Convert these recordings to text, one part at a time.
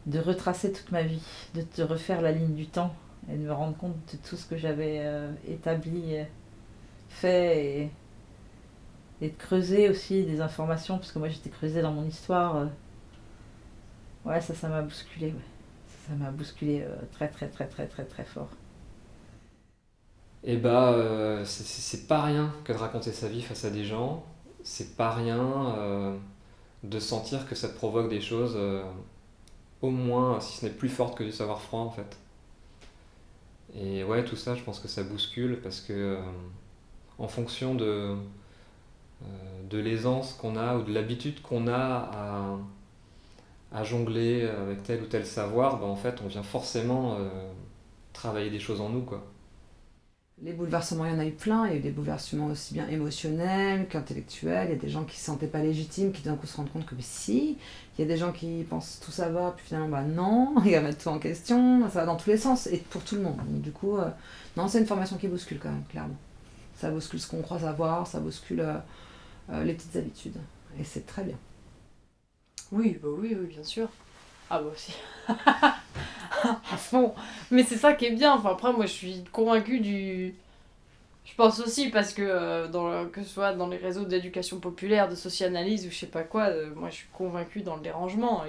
de retracer toute ma vie, de refaire la ligne du temps et de me rendre compte de tout ce que j'avais établi, fait et de creuser aussi des informations, parce que moi j'étais creusée dans mon histoire. Ouais, ça m'a bousculé, ouais. Ça m'a bousculé très très très très très très fort. Et bah, c'est pas rien que de raconter sa vie face à des gens. C'est pas rien de sentir que ça te provoque des choses, au moins, si ce n'est plus fortes que du savoir froid en fait. Et ouais, tout ça, je pense que ça bouscule parce que, en fonction de l'aisance qu'on a ou de l'habitude qu'on a à jongler avec tel ou tel savoir, bah, en fait, on vient forcément travailler des choses en nous, quoi. Les bouleversements, il y en a eu plein. Il y a eu des bouleversements aussi bien émotionnels qu'intellectuels. Il y a des gens qui ne se sentaient pas légitimes, qui d'un coup se rendent compte que bah, si. Il y a des gens qui pensent tout savoir, puis finalement, bah non, ils remettent tout en question. Ça va dans tous les sens et pour tout le monde. Donc, du coup, non, c'est une formation qui bouscule quand même, clairement. Ça bouscule ce qu'on croit savoir, ça bouscule les petites habitudes. Et c'est très bien. Oui, bah oui, oui, bien sûr. Ah bah aussi. À fond. Mais c'est ça qui est bien. Enfin, après, moi, je suis convaincue du... Je pense aussi parce que, que ce soit dans les réseaux d'éducation populaire, de socianalyse ou je sais pas quoi, moi, je suis convaincue dans le dérangement.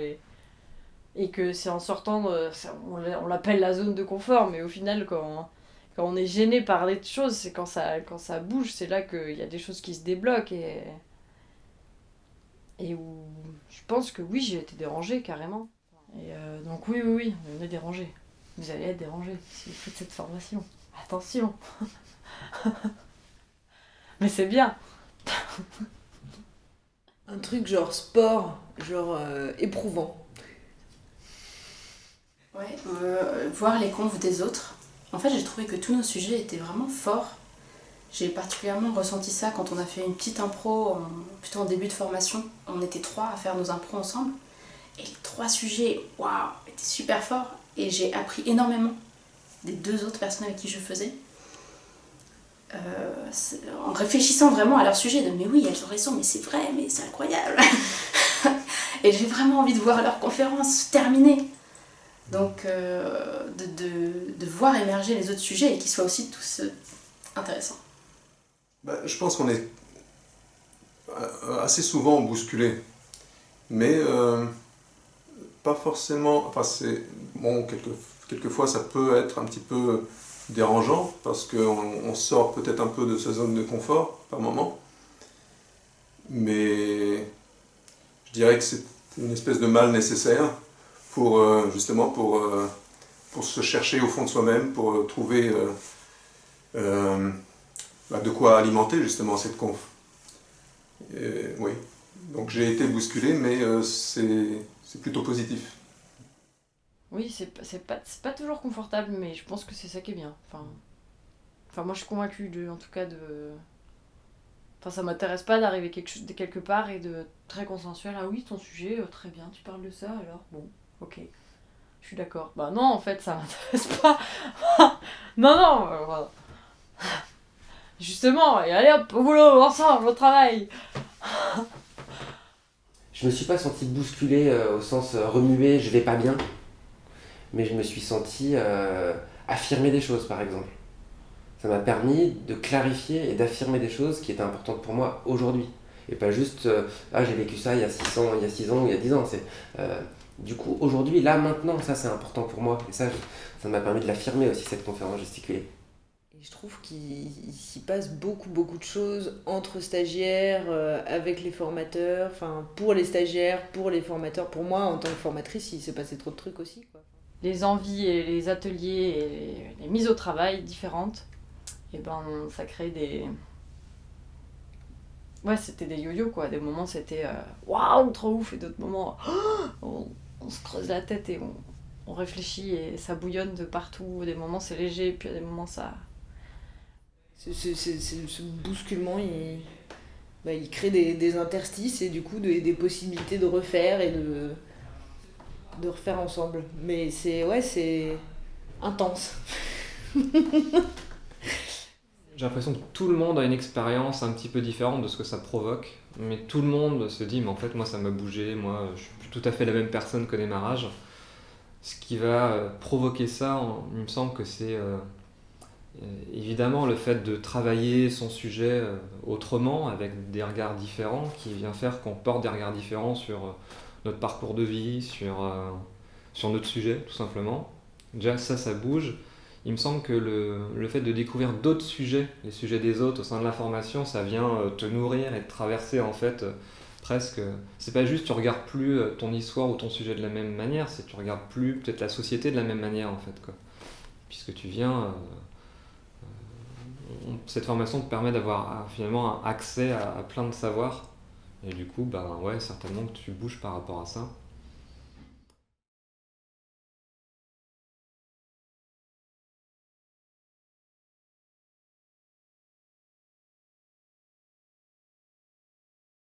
Et que c'est en sortant... on l'appelle la zone de confort, mais au final, quand on est gêné par des choses, c'est quand ça bouge, c'est là qu'il y a des choses qui se débloquent. Et où je pense que oui, j'ai été dérangée carrément. Et donc oui, oui, oui, on est dérangé. Vous allez être dérangé si vous faites cette formation. Attention. Mais c'est bien. Un truc genre sport, genre éprouvant. Ouais, voir les confs des autres. En fait, j'ai trouvé que tous nos sujets étaient vraiment forts. J'ai particulièrement ressenti ça quand on a fait une petite impro, plutôt en début de formation. On était trois à faire nos impros ensemble. Et les trois sujets, waouh, étaient super forts. Et j'ai appris énormément des deux autres personnes avec qui je faisais. En réfléchissant vraiment à leur sujet, de mais oui, elles ont raison, mais c'est vrai, mais c'est incroyable. Et j'ai vraiment envie de voir leur conférence terminée. Donc, de voir émerger les autres sujets et qu'ils soient aussi tous intéressants. Bah, je pense qu'on est assez souvent bousculé, mais pas forcément. Enfin, c'est bon, quelquefois ça peut être un petit peu dérangeant parce qu'on sort peut-être un peu de sa zone de confort par moment, mais je dirais que c'est une espèce de mal nécessaire pour justement pour se chercher au fond de soi-même, pour trouver de quoi alimenter justement cette conf. Oui, donc j'ai été bousculé, mais c'est plutôt positif. Oui, c'est pas toujours confortable, mais je pense que c'est ça qui est bien. Enfin moi je suis convaincue en tout cas de... Enfin ça m'intéresse pas d'arriver quelque part et de très consensuel. Ah oui, ton sujet, très bien, tu parles de ça alors bon, ok. Je suis d'accord. Bah non, en fait, ça m'intéresse pas. Non, non, voilà. Justement, et allez hop, au boulot, ensemble, au travail. Je me suis pas senti bousculé au sens remué, je vais pas bien, mais je me suis senti affirmer des choses par exemple. Ça m'a permis de clarifier et d'affirmer des choses qui étaient importantes pour moi aujourd'hui. Et pas juste ah j'ai vécu ça il y a 6 ans ou il y a 10 ans. C'est, du coup aujourd'hui, là maintenant, ça c'est important pour moi. Et ça m'a permis de l'affirmer aussi cette conférence gesticulée. Et je trouve qu'il s'y passe beaucoup, beaucoup de choses entre stagiaires, avec les formateurs, enfin pour les stagiaires, pour les formateurs. Pour moi, en tant que formatrice, il s'est passé trop de trucs aussi, quoi. Les envies et les ateliers et les mises au travail différentes, et ben ça crée des... Ouais, c'était des yo-yo quoi. Des moments c'était waouh, trop ouf, et d'autres moments on se creuse la tête et on réfléchit et ça bouillonne de partout. Des moments c'est léger, puis à des moments ça... Ce bousculement, il crée des interstices et du coup des possibilités de refaire et de refaire ensemble. Mais c'est intense. J'ai l'impression que tout le monde a une expérience un petit peu différente de ce que ça provoque, mais tout le monde se dit mais en fait moi ça m'a bougé, moi je suis plus tout à fait la même personne qu'au démarrage. Ce qui va provoquer ça, il me semble que c'est évidemment le fait de travailler son sujet autrement, avec des regards différents, qui vient faire qu'on porte des regards différents sur notre parcours de vie, sur notre sujet, tout simplement. Déjà, ça bouge. Il me semble que le fait de découvrir d'autres sujets, les sujets des autres au sein de l'information, ça vient te nourrir et te traverser en fait presque. C'est pas juste tu regardes plus ton histoire ou ton sujet de la même manière, c'est tu regardes plus peut-être la société de la même manière en fait, quoi. Puisque tu viens. Cette formation te permet d'avoir finalement accès à plein de savoirs. Et du coup, ben ouais, certainement que tu bouges par rapport à ça.